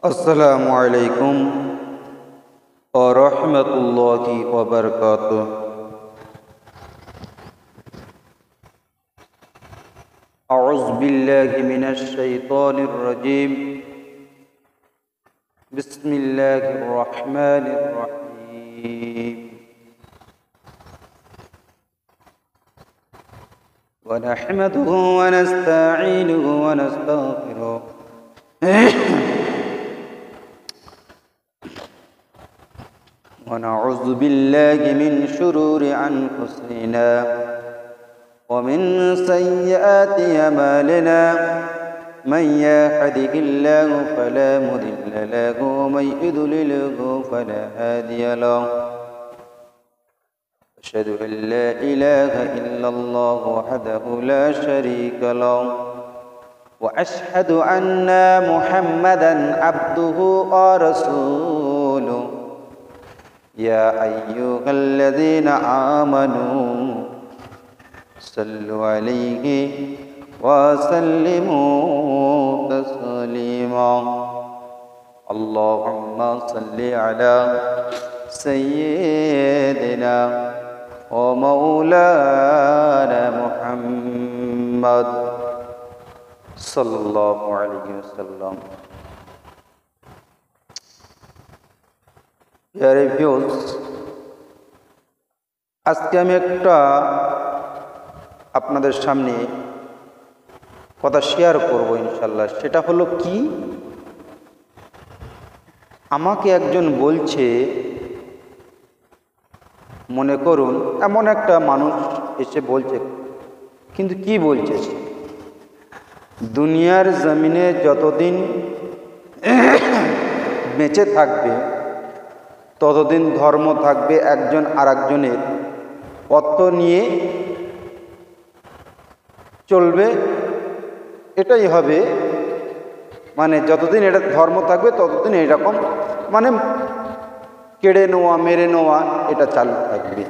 আসসালামু আলাইকুম ওয়া রাহমাতুল্লাহি ওয়া বারাকাতুহু। আউযু বিল্লাহি মিনাশ শাইতানির রাজীম। বিসমিল্লাহির রাহমানির রাহিম। ওয়া নাহমাদুহু ওয়া নাস্তাঈনুহু ওয়া নাস্তাগফিরুহ। ونعوذ بالله من شرور أنفسنا ومن سيئات أعمالنا من يهده الله فلا مضل له ومن يضلله فلا هادي له. أشهد أن لا إله إلا الله وحده لا شريك له وأشهد أن محمدا عبده ورسوله. يا أيها الذين آمنوا صلوا عليه وسلموا تسليما. اللهم صل على سيدنا ومولانا محمد صلى الله عليه وسلم. আজকে আমি একটা আপনাদের সামনে কথা শেয়ার করব ইনশাল্লাহ। সেটা হলো কি, আমাকে একজন বলছে, মনে করুন এমন একটা মানুষ এসে বলছে, কিন্তু কি বলছে, দুনিয়ার জমিনে যতদিন বেঁচে থাকবে ততদিন ধর্ম থাকবে একজন আরেকজনের অর্থ নিয়ে চলবে, এটাই হবে। মানে যতদিন এটা ধর্ম থাকবে ততদিন এরকম মানে কেড়ে নেওয়া মেরে নেওয়া এটা চালু থাকবে।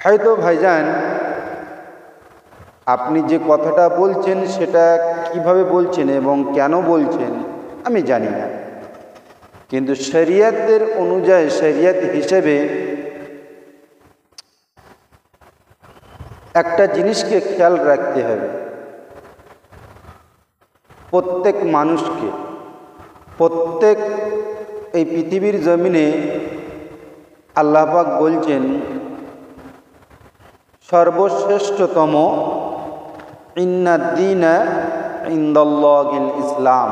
হয়তো ভাইজান আপনি যে কথাটা বলছেন সেটা কিভাবে বলছেন এবং কেন বলছেন আমি জানি না, কিন্তু শরিয়তের অনুযায়ী শরিয়ত হিসেবে একটা জিনিসকে খেয়াল রাখতে হবে। প্রত্যেক মানুষকে, প্রত্যেক এই পৃথিবীর জমিনে আল্লাহ পাক বলছেন সর্বশ্রেষ্ঠতম ইন্নাদ-দীনা ইনদাল্লাহিল ইসলাম।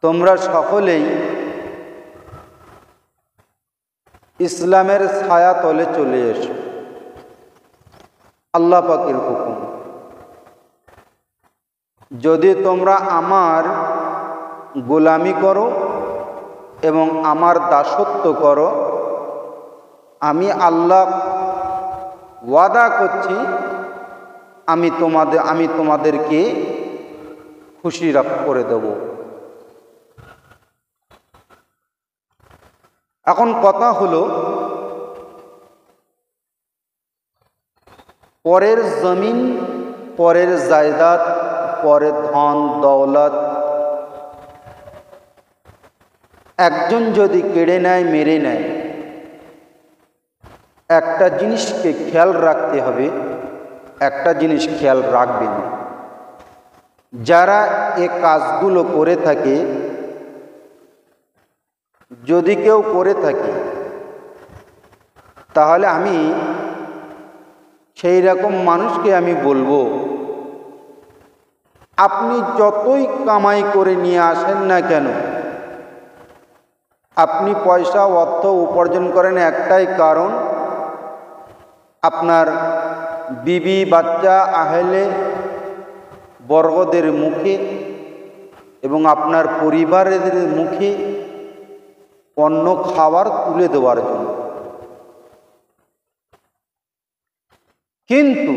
তোমরা সকলেই ইসলামের ছায়া তলে চলে এসো, আল্লাহ পাকের হুকুম। যদি তোমরা আমার গোলামি করো এবং আমার দাসত্ব করো, আমি আল্লাহ ওয়াদা করছি আমি তোমাদেরকে খুশি করে দেব। এখন কথা হলো, পরের জমিন, পরের জায়দাদ, পরের ধন দৌলত একজন যদি কেড়ে নেয় মেরে নেয়, একটা জিনিসকে খেয়াল রাখতে হবে, একটা জিনিস খেয়াল রাখবেন, যারা এ কাজগুলো করে থাকে, যদি কেউ করে থাকে তাহলে আমি সেই রকম মানুষকে আমি বলবো, আপনি যতই কামাই করে নিয়ে আসেন না কেন, আপনি পয়সা অর্থ উপার্জন করেন একটাই কারণ, আপনার বিবি বাচ্চা আহলে বর্গদের মুখে এবং আপনার পরিবারের মুখে অন্ন খাবার তুলে দেওয়ার জন্য। কিন্তু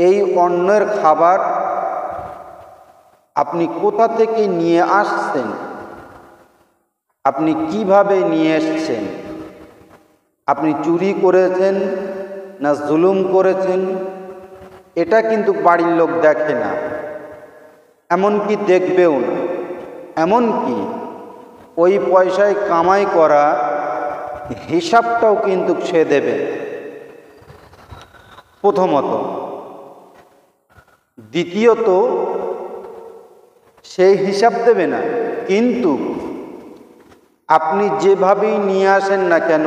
এই অন্নের খাবার আপনি কোথা থেকে নিয়ে আসছেন, আপনি কিভাবে নিয়ে এসছেন, আপনি চুরি করেছেন না জুলুম করেছেন, এটা কিন্তু বাড়ির লোক দেখে না। এমনকি দেখবেও না। এমনকি ওই পয়সায় কামাই করা হিসাবটাও কিন্তু সে দেবে প্রথমত। দ্বিতীয়ত সেই হিসাব দেবে না, কিন্তু আপনি যেভাবেই নিয়ে আসেন না কেন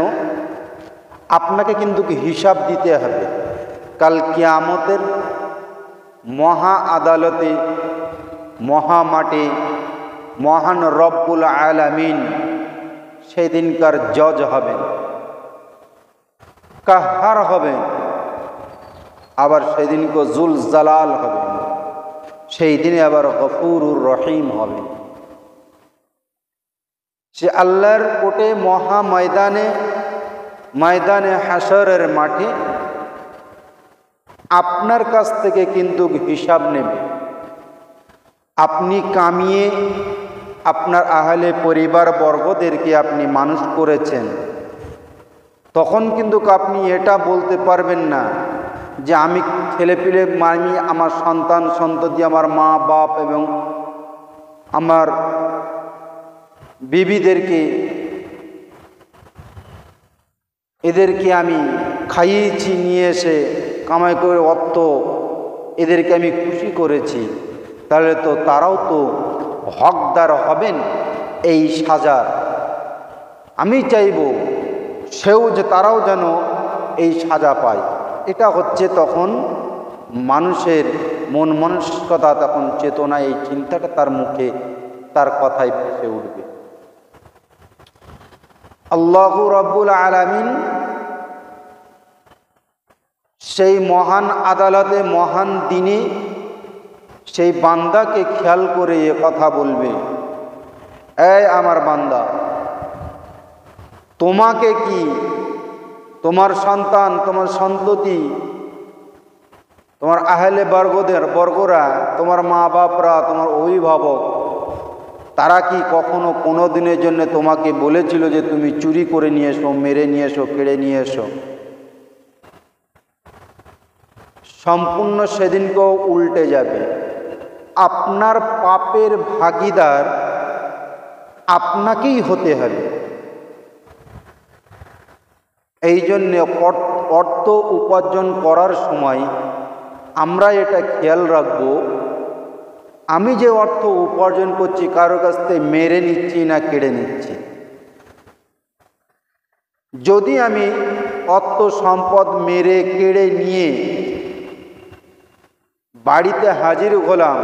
আপনাকে কিন্তু হিসাব দিতে হবে। কাল কিয়ামতের মহা আদালতে, মহা মাঠে মহান রব্বুল আলামিন সেদিনকার জজ হবেন, কাহার হবেন, আবার সেদিনকে জুল জালাল হবেন, সেই দিনে আবার গফুরুর রহিম হবেন। সে আল্লাহর কোটে মহা ময়দানে হাসরের মাঠে আপনার কাছ থেকে কিন্তু হিসাব নেবে। আপনি কামিয়ে আপনার আহলে পরিবার বর্গদেরকে আপনি মানুষ করেছেন, তখন কিন্তু আপনি এটা বলতে পারবেন না যে আমি ছেলেপিলে আমি আমার সন্তান সন্ততি, আমার মা বাপ এবং আমার বিবিদেরকে, এদেরকে আমি খাইয়েছি, নিয়ে এসে কামাই করে অর্থ এদেরকে আমি খুশি করেছি, তাহলে তো তারাও তো হকদার হবেন এই সাজার। আমি চাইব তারাও যেন এই সাজা পায়। এটা হচ্ছে তখন মানুষের মন মানসিকতা, তখন চেতনা, এই চিন্তাটা তার মুখে, তার কথায় ভেসে উঠবে। আল্লাহু রাব্বুল আলামিন সেই মহান আদালতে, মহান দিনে সেই বান্দাকে খেয়াল করে এ কথা বলবে, এই আমার বান্দা, তোমাকে কি তোমার সন্তান, তোমার সন্ততি, তোমার আহলে বর্গরা, তোমার মা বাপরা, তোমার অভিভাবক, তারা কি কখনো কোনো দিনের জন্য তোমাকে বলেছিল যে তুমি চুরি করে নিয়ে এসো, মেরে নিয়ে এসো, কেড়ে নিয়ে এসো? সম্পূর্ণ সেদিনকেও উল্টে যাবে। আপনার পাপের ভাগীদার আপনাকেই হতে হবে। এই জন্যে অর্থ উপার্জন করার সময় আমরা এটা খেয়াল রাখব, আমি যে অর্থ উপার্জন করছি কারো কাছ থেকে মেরে নিচ্ছি না কেড়ে নিচ্ছি। যদি আমি অর্থ সম্পদ মেরে কেড়ে নিয়ে বাড়িতে হাজির হলাম,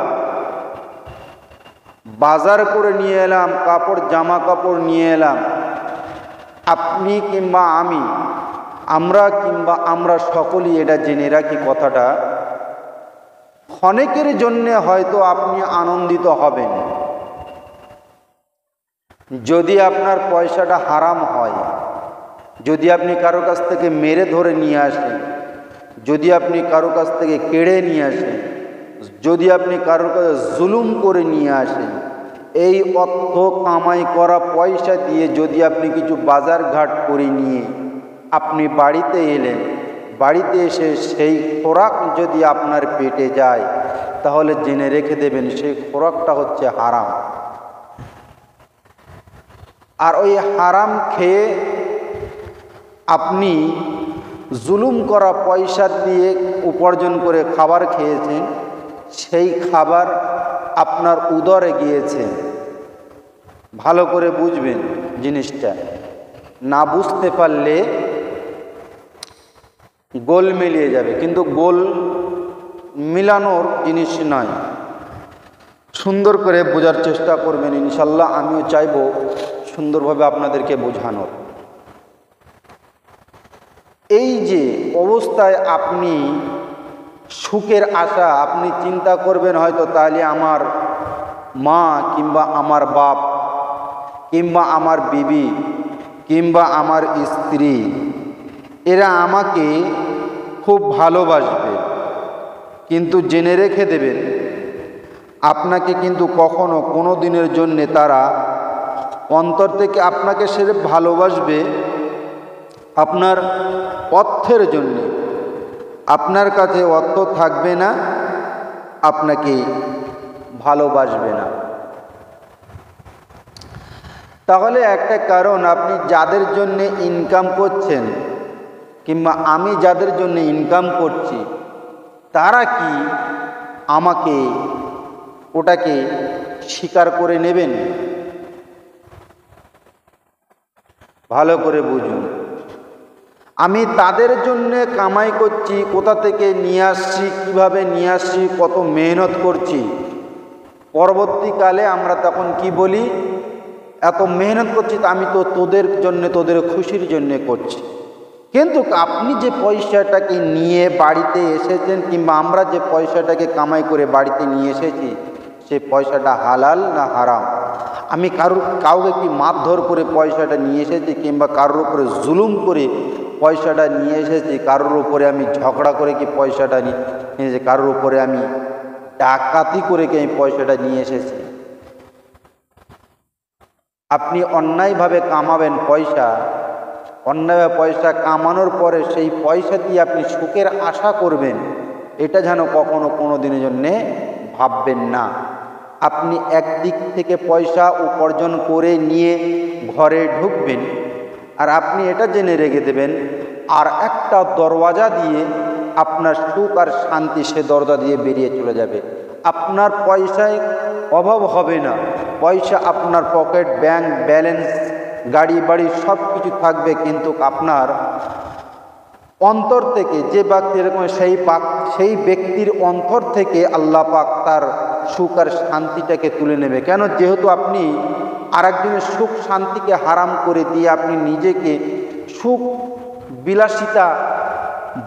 বাজার করে নিয়ে এলাম, কাপড় জামা কাপড় নিয়ে এলাম, আপনি কিংবা আমি, আমরা সকলেই এটা জেনে রাখি কথাটা, ক্ষণেকের জন্যে হয়তো আপনি আনন্দিত হবেন। যদি আপনার পয়সাটা হারাম হয়, যদি আপনি কারো কাছ থেকে মেরে ধরে নিয়ে আসেন, যদি আপনি কারো কাছ থেকে কেড়ে নিয়ে আসেন, যদি আপনি কারো কাছে জুলুম করে নিয়ে আসেন, এই অর্থ কামাই করা পয়সা দিয়ে যদি আপনি কিছু বাজার ঘাট করে নিয়ে আপনি বাড়িতে এলেন, বাড়িতে এসে সেই খোরাক যদি আপনার পেটে যায়, তাহলে জেনে রেখে দেবেন সেই খোরাকটা হচ্ছে হারাম। আর ওই হারাম খেয়ে আপনি জুলুম করা পয়সা দিয়ে উপার্জন করে খাবার খেয়েছেন, সেই খাবার আপনার উদরে গিয়েছে। ভালো করে বুঝবেন জিনিসটা, না বুঝতে পারলে গোল মিলিয়ে যাবে, কিন্তু গোল মিলানোর জিনিস নয়। সুন্দর করে বোঝার চেষ্টা করবেন ইনশাল্লাহ। আমিও চাইব সুন্দরভাবে আপনাদেরকে বোঝানোর। এই যে অবস্থায় আপনি সুখের আশা, আপনি চিন্তা করবেন হয়তো তাহলে আমার মা কিংবা আমার বাপ কিংবা আমার বিবি কিংবা আমার স্ত্রী, এরা আমাকে খুব ভালোবাসবে। কিন্তু জেনে রেখে দেবেন, আপনাকে কিন্তু কখনো কোনো দিনের জন্যে তারা অন্তর থেকে আপনাকে সেরে ভালোবাসবে আপনার অর্থের জন্যে। আপনার কাছে অর্থ থাকবে না, আপনাকে ভালোবাসবে না। তাহলে একটা কারণ, আপনি যাদের জন্য ইনকাম করছেন কিংবা আমি যাদের জন্য ইনকাম করছি, তারা কি আমাকে ওটাকে স্বীকার করে নেবেন? ভালো করে বুঝুন। আমি তাদের জন্য কামাই করছি, কোথা থেকে নিয়ে আসছি, কিভাবে নিয়ে আসছি, কত মেহনত করছি। পরবর্তীকালে আমরা তখন কি বলি, এত মেহনত করছি তো আমি তো তোদের জন্য, তোদের খুশির জন্য করছি। কিন্তু আপনি যে পয়সাটাকে নিয়ে বাড়িতে এসেছেন কিংবা আমরা যে পয়সাটাকে কামাই করে বাড়িতে নিয়ে এসেছি, সে পয়সাটা হালাল না হারাম? আমি কাউকে কি মারধর করে পয়সাটা নিয়ে এসেছি কিংবা কারোর উপরে জুলুম করে পয়সাটা নিয়ে এসেছি? কারোর উপরে আমি ঝগড়া করে কি পয়সাটা নিয়ে এসেছি? কারোর উপরে আমি ডাকাতি করে কি আমি পয়সাটা নিয়ে এসেছি? আপনি অন্যায়ভাবে কামাবেন পয়সা, অন্যায়ভাবে পয়সা কামানোর পরে সেই পয়সা দিয়ে আপনি সুখের আশা করবেন, এটা যেন কখনো কোনো দিনের জন্যে ভাববেন না। আপনি একদিক থেকে পয়সা উপার্জন করে নিয়ে ঘরে ঢুকবেন, আর আপনি এটা জেনে রেখে দেবেন, আর একটা দরওয়াজা দিয়ে আপনার সুখ আর শান্তি সে দরজা দিয়ে বেরিয়ে চলে যাবে। আপনার পয়সায় অভাব হবে না, পয়সা আপনার পকেট, ব্যাংক ব্যালেন্স, গাড়ি বাড়ি সব কিছু থাকবে, কিন্তু আপনার অন্তর থেকে যে ব্যক্তি এরকম সেই ব্যক্তির অন্তর থেকে আল্লাহ পাক তার সুখ আর শান্তিটাকে তুলে নেবে। কেন? যেহেতু আপনি আরেকজনের সুখ শান্তিকে হারাম করে দিয়ে আপনি নিজেকে সুখ বিলাসিতা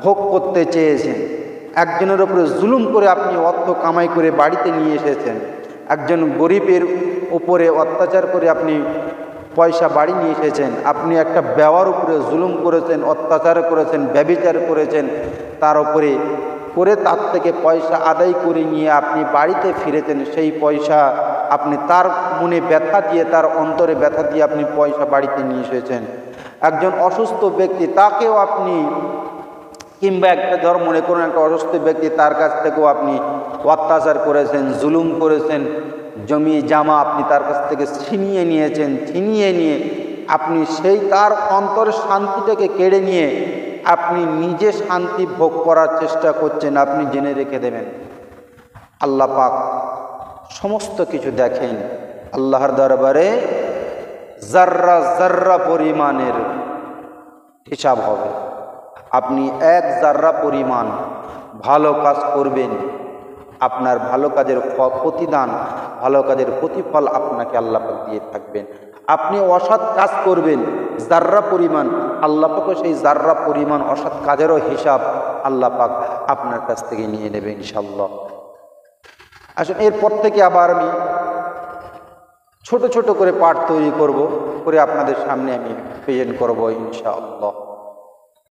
ভোগ করতে চেয়েছেন। একজনের উপরে জুলুম করে আপনি অর্থ কামাই করে বাড়িতে নিয়ে এসেছেন, একজন গরিবের উপরে অত্যাচার করে আপনি পয়সা বাড়ি নিয়ে এসেছেন, আপনি একটা বেওয়ার উপরে জুলুম করেছেন, অত্যাচার করেছেন, ব্যভিচার করেছেন, তার উপরে করে তার থেকে পয়সা আদায় করে নিয়ে আপনি বাড়িতে ফিরেছেন। সেই পয়সা আপনি তার মনে ব্যথা দিয়ে, তার অন্তরে ব্যথা দিয়ে আপনি পয়সা বাড়িতে নিয়ে এসেছেন। একজন অসুস্থ ব্যক্তি, তাকেও আপনি, কিংবা একটা মনে করুন একটা অসুস্থ ব্যক্তি, তার কাছ থেকেও আপনি অত্যাচার করেছেন, জুলুম করেছেন, জমি জামা আপনি তার কাছ থেকে ছিনিয়ে নিয়েছেন। ছিনিয়ে নিয়ে আপনি সেই তার অন্তরের শান্তিটাকে কেড়ে নিয়ে আপনি নিজে শান্তি ভোগ করার চেষ্টা করছেন। আপনি জেনে রেখে দেবেন, আল্লাহ পাক সমস্ত কিছু দেখেন। আল্লাহর দরবারে জাররা জাররা পরিমাণের হিসাব হবে। আপনি এক জাররা পরিমাণ ভালো কাজ করবেন, আপনার ভালো কাজের প্রতিদান, ভালো কাজের প্রতিফল আপনাকে আল্লাহ পাক দিয়ে থাকবেন। আপনি অসৎ কাজ করবেন জাররা পরিমাণ, আল্লাহ পাক সেই জাররা পরিমাণ অসৎ কাজেরও হিসাব আল্লাহ পাক আপনার কাছ থেকে নিয়ে নেবে ইনশাআল্লাহ। আসলে এরপর থেকে আবার আমি ছোট ছোট করে পাঠ তৈরি করব, করে আপনাদের সামনে আমি প্রেজেন্ট করব ইনশাআল্লাহ।